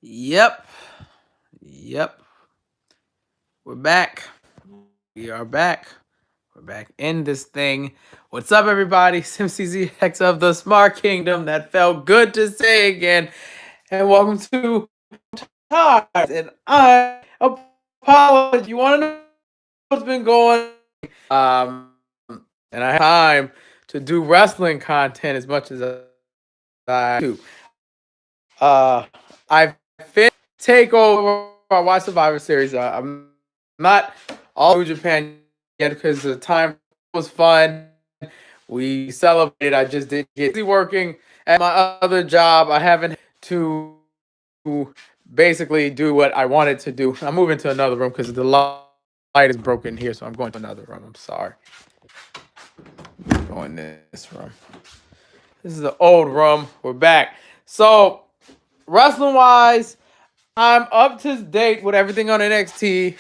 Yep. Yep. We're back. We are back. We're back in this thing. What's up, everybody? SimCZX of the Smart Kingdom. That felt good to say again. And welcome to Times. And I apologize. You want to know what's been going on? And I have time to do wrestling content as much as I do. I've finished Takeover. I watched Survivor Series. I'm not all New Japan yet because the time was fun. We celebrated. I just didn't get busy working at my other job. I haven't to basically do what I wanted to do. I'm moving to another room because the light is broken here, so I'm going to another room. I'm sorry. I'm going this room. This is the old room. We're back. So wrestling wise, I'm up to date with everything on NXT.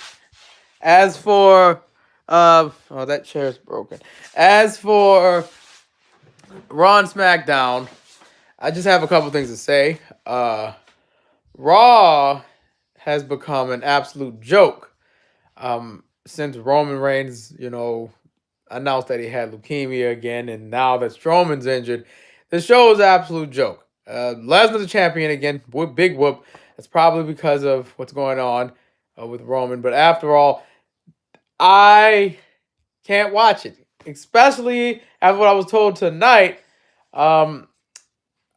As for that chair's broken. As for Raw and Smackdown, I just have a couple things to say. Raw has become an absolute joke. Since Roman Reigns, announced that he had leukemia again, and now that Strowman's injured, the show is an absolute joke. Lesnar's the champion again, big whoop. That's probably because of what's going on with Roman. But after all, I can't watch it, especially after what I was told tonight um,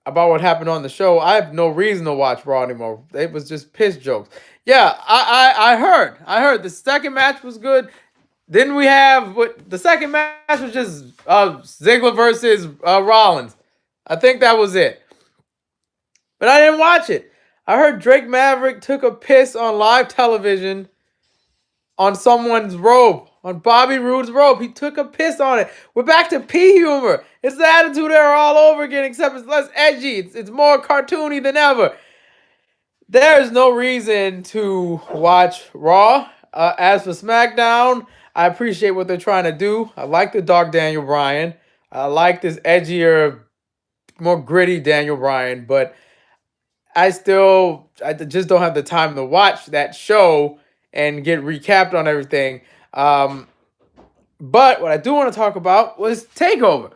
about what happened on the show. I have no reason to watch Raw anymore. It was just piss jokes. Yeah, I heard the second match was good. Then we have what the second match was just Ziggler versus Rollins. I think that was it. But I didn't watch it. I heard Drake Maverick took a piss on live television on someone's robe, on Bobby Roode's robe. He took a piss on it. We're back to pee humor. It's the Attitude Era all over again, except it's less edgy. It's more cartoony than ever. There is no reason to watch Raw. As for SmackDown, I appreciate what they're trying to do. I like the dark Daniel Bryan. I like this edgier, more gritty Daniel Bryan, but I just don't have the time to watch that show and get recapped on everything. But what I do want to talk about was Takeover.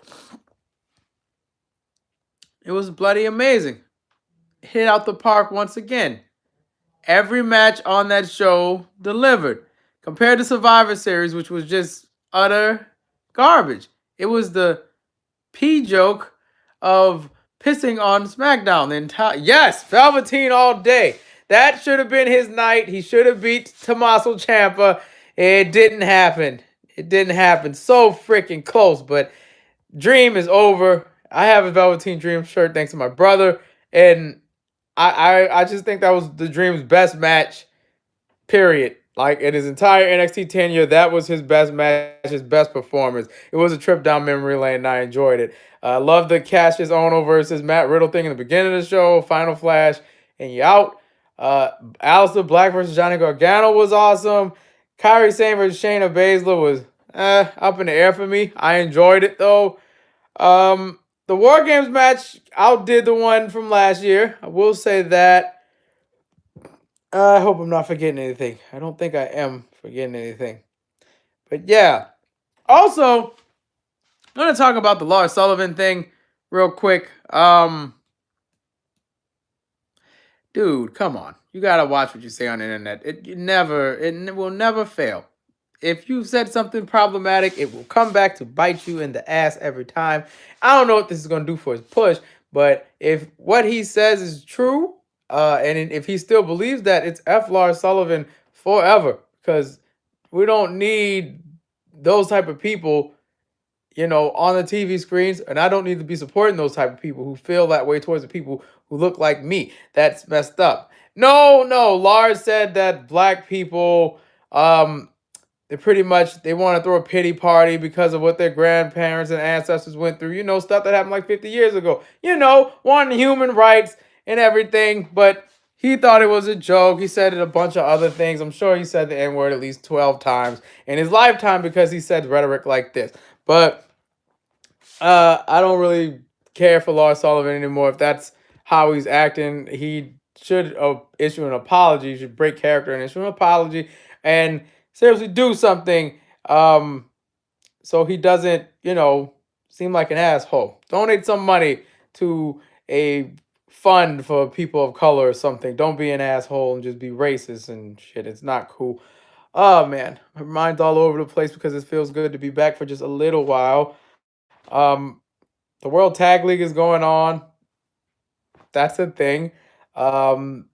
It was bloody amazing. Hit out the park once again. Every match on that show delivered. Compared to Survivor Series, which was just utter garbage. It was the pee joke of pissing on SmackDown. The entire Velveteen all day. That should have been his night. He should have beat Tommaso Ciampa. It didn't happen. It didn't happen. So freaking close, but Dream is over. I have a Velveteen Dream shirt thanks to my brother, and I just think that was the Dream's best match. Period. Like in his entire NXT tenure, that was his best match, his best performance. It was a trip down memory lane, and I enjoyed it. I love the Cassius Ohno versus Matt Riddle thing in the beginning of the show. Final Flash, and you out. Aleister Black versus Johnny Gargano was awesome. Kairi Sane versus Shayna Baszler was up in the air for me. I enjoyed it though. The War Games match outdid the one from last year. I will say that. I hope I'm not forgetting anything. I don't think I am forgetting anything. But yeah. Also, I'm going to talk about the Lars Sullivan thing real quick. Dude, come on. You got to watch what you say on the internet. It will never fail. If you said something problematic, it will come back to bite you in the ass every time. I don't know what this is going to do for his push, but if what he says is true, and if he still believes that, it's F. Lars Sullivan forever, because we don't need those type of people, on the TV screens, and I don't need to be supporting those type of people who feel that way towards the people who look like me. That's messed up. No, Lars said that black people, they want to throw a pity party because of what their grandparents and ancestors went through. Stuff that happened like 50 years ago. Wanting human rights and everything, but he thought it was a joke. He said it a bunch of other things. I'm sure he said the N-word at least 12 times in his lifetime because he said rhetoric like this. But I don't really care for Lars Sullivan anymore. If that's how he's acting, he should issue an apology. You should break character and issue an apology and seriously do something. So he doesn't, seem like an asshole. Donate some money to a fund for people of color or something. Don't be an asshole and just be racist and shit. It's not cool. Oh man, my mind's all over the place because it feels good to be back for just a little while. The World Tag League is going on. That's a thing. Um,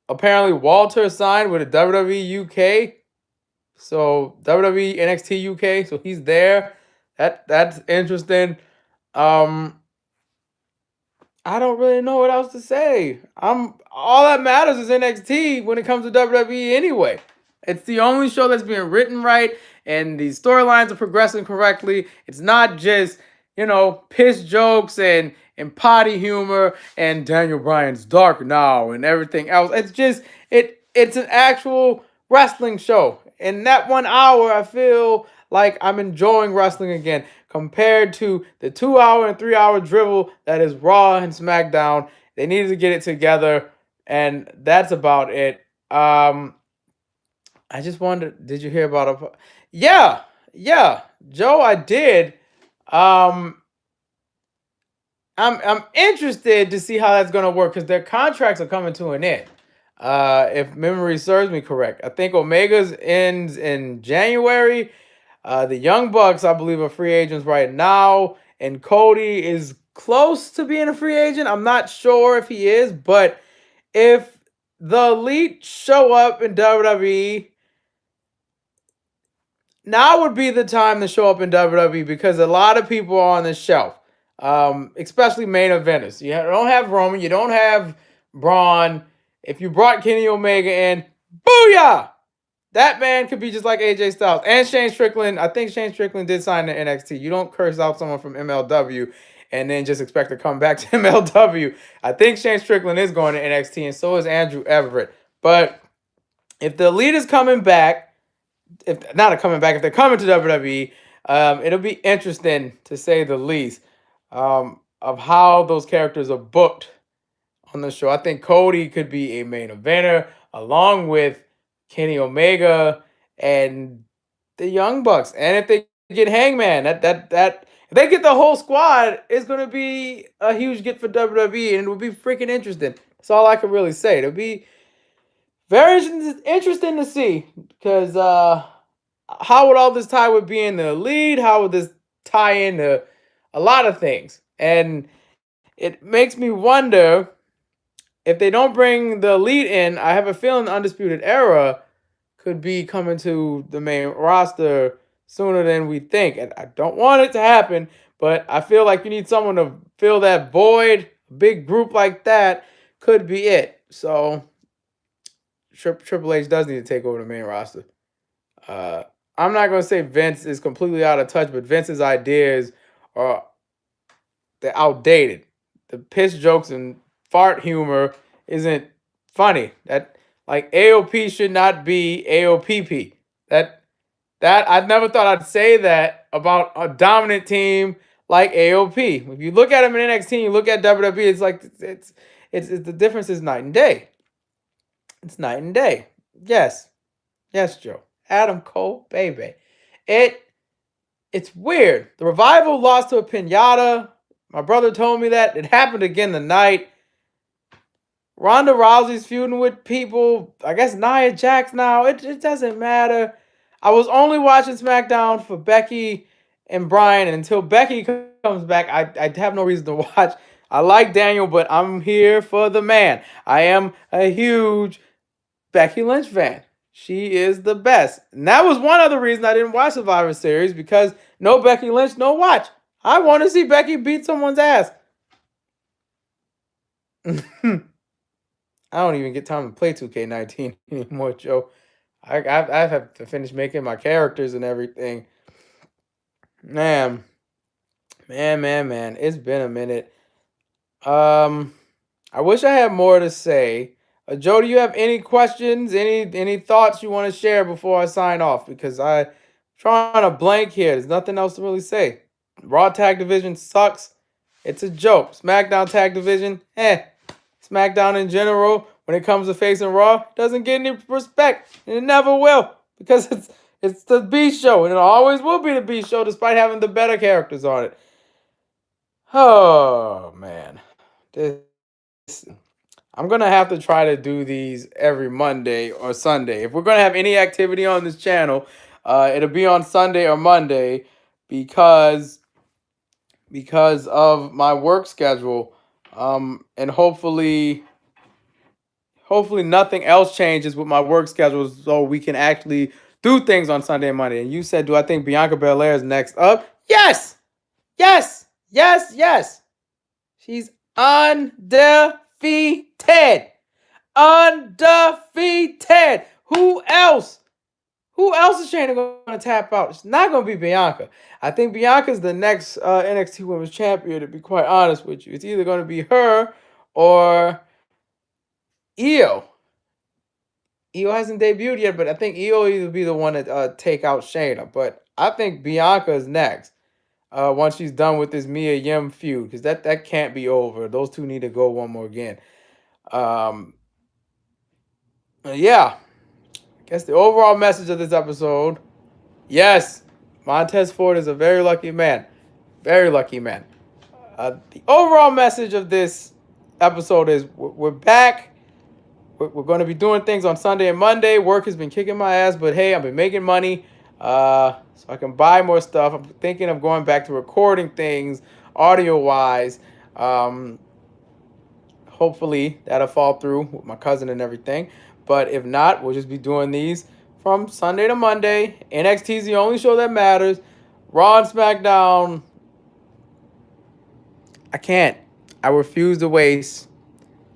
Apparently Walter signed with a WWE UK. So WWE NXT UK. So he's there. That's interesting. Um, I don't really know what else to say. I'm all that matters is NXT when it comes to WWE anyway. It's the only show that's being written right and the storylines are progressing correctly. It's not just, piss jokes and potty humor and Daniel Bryan's dark now and everything else. It's just it's an actual wrestling show. In that 1 hour, I feel like I'm enjoying wrestling again compared to the 2 hour and 3 hour drivel that is Raw and SmackDown. They needed to get it together, and that's about it. I just wondered, did you hear about a? Yeah, Joe, I did. Um, I'm interested to see how that's gonna work because their contracts are coming to an end. If memory serves me correct, I think Omega's ends in January. The Young Bucks, I believe, are free agents right now, and Cody is close to being a free agent. I'm not sure if he is, but if the Elite show up in WWE, now would be the time to show up in WWE because a lot of people are on the shelf, especially main eventers. You don't have Roman, you don't have Braun. If you brought Kenny Omega in, booyah! That man could be just like AJ Styles and Shane Strickland. I think Shane Strickland did sign to NXT. You don't curse out someone from MLW and then just expect to come back to MLW. I think Shane Strickland is going to NXT, and so is Andrew Everett. But if the Elite is coming back, if they're coming to WWE, it'll be interesting to say the least of how those characters are booked on the show. I think Cody could be a main eventer along with Kenny Omega and the Young Bucks. And if they get Hangman, if they get the whole squad, it's gonna be a huge get for WWE, and it will be freaking interesting. That's all I can really say. It'll be very interesting to see because how would all this tie with being the lead? How would this tie into a lot of things? And it makes me wonder if they don't bring the Elite in. I have a feeling the Undisputed Era could be coming to the main roster sooner than we think. And I don't want it to happen, but I feel like you need someone to fill that void. A big group like that could be it. So Triple H does need to take over the main roster. I'm not going to say Vince is completely out of touch, but Vince's ideas are they're outdated. The piss jokes and fart humor isn't funny. That like AOP should not be AOPP. That I never thought I'd say that about a dominant team like AOP. If you look at them in NXT, you look at WWE, it's like it's the difference is night and day. It's night and day. Yes, Joe. Adam Cole, baby. It's weird. The Revival lost to a pinata. My brother told me that. It happened again tonight. Ronda Rousey's feuding with people. I guess Nia Jax now. It doesn't matter. I was only watching SmackDown for Becky and Bryan, and until Becky comes back, I have no reason to watch. I like Daniel, but I'm here for the man. I am a huge Becky Lynch fan. She is the best. And that was one other reason I didn't watch Survivor Series, because no Becky Lynch, no watch. I want to see Becky beat someone's ass. I don't even get time to play 2K19 anymore, Joe. I have to finish making my characters and everything. Man. It's been a minute. I wish I had more to say. Joe, do you have any questions, any thoughts you want to share before I sign off? Because I'm trying to blank here. There's nothing else to really say. Raw Tag Division sucks. It's a joke. SmackDown Tag Division, SmackDown in general, when it comes to facing Raw, doesn't get any respect, and it never will, because it's the B show, and it always will be the B show, despite having the better characters on it. Oh man, this I'm gonna have to try to do these every Monday or Sunday. If we're gonna have any activity on this channel, it'll be on Sunday or Monday, because of my work schedule, and hopefully nothing else changes with my work schedule, so we can actually do things on Sunday and Monday. And you said, do I think Bianca Belair is next up? Yes, yes, yes, yes. She's undefeated. Undefeated. Who else? Who else is Shayna going to tap out? It's not going to be Bianca. I think Bianca's the next NXT Women's Champion, to be quite honest with you. It's either going to be her or Io. Io hasn't debuted yet, but I think Io will either be the one to take out Shayna. But I think Bianca is next. Once she's done with this Mia Yim feud, because that can't be over. Those two need to go one more again. Yeah. I guess the overall message of this episode, yes, Montez Ford is a very lucky man. Very lucky man. The overall message of this episode is we're back. We're going to be doing things on Sunday and Monday. Work has been kicking my ass, but hey, I've been making money, so I can buy more stuff. I'm thinking of going back to recording things audio-wise. Hopefully that'll fall through with my cousin and everything. But if not, we'll just be doing these from Sunday to Monday. NXT is the only show that matters. Raw and Smackdown, I can't. I refuse to waste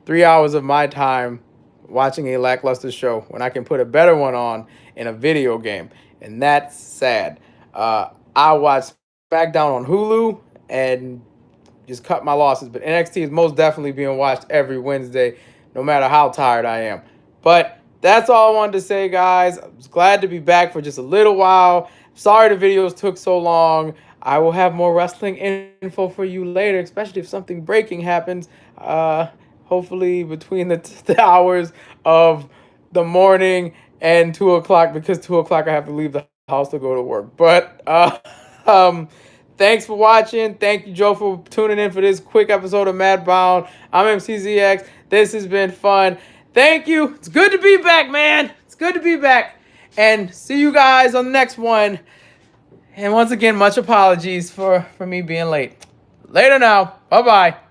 3 hours of my time watching a lackluster show when I can put a better one on in a video game. And that's sad. I watch SmackDown on Hulu and just cut my losses. But NXT is most definitely being watched every Wednesday, no matter how tired I am. But that's all I wanted to say, guys. I was glad to be back for just a little while. Sorry the videos took so long. I will have more wrestling info for you later, especially if something breaking happens. Hopefully between the hours of the morning and 2 o'clock, because 2 o'clock I have to leave the house to go to work. But thanks for watching. Thank you, Joe, for tuning in for this quick episode of Matbound. I'm MCZX. This has been fun. Thank you. It's good to be back, man. It's good to be back. And see you guys on the next one. And once again, much apologies for me being late. Later now. Bye-bye.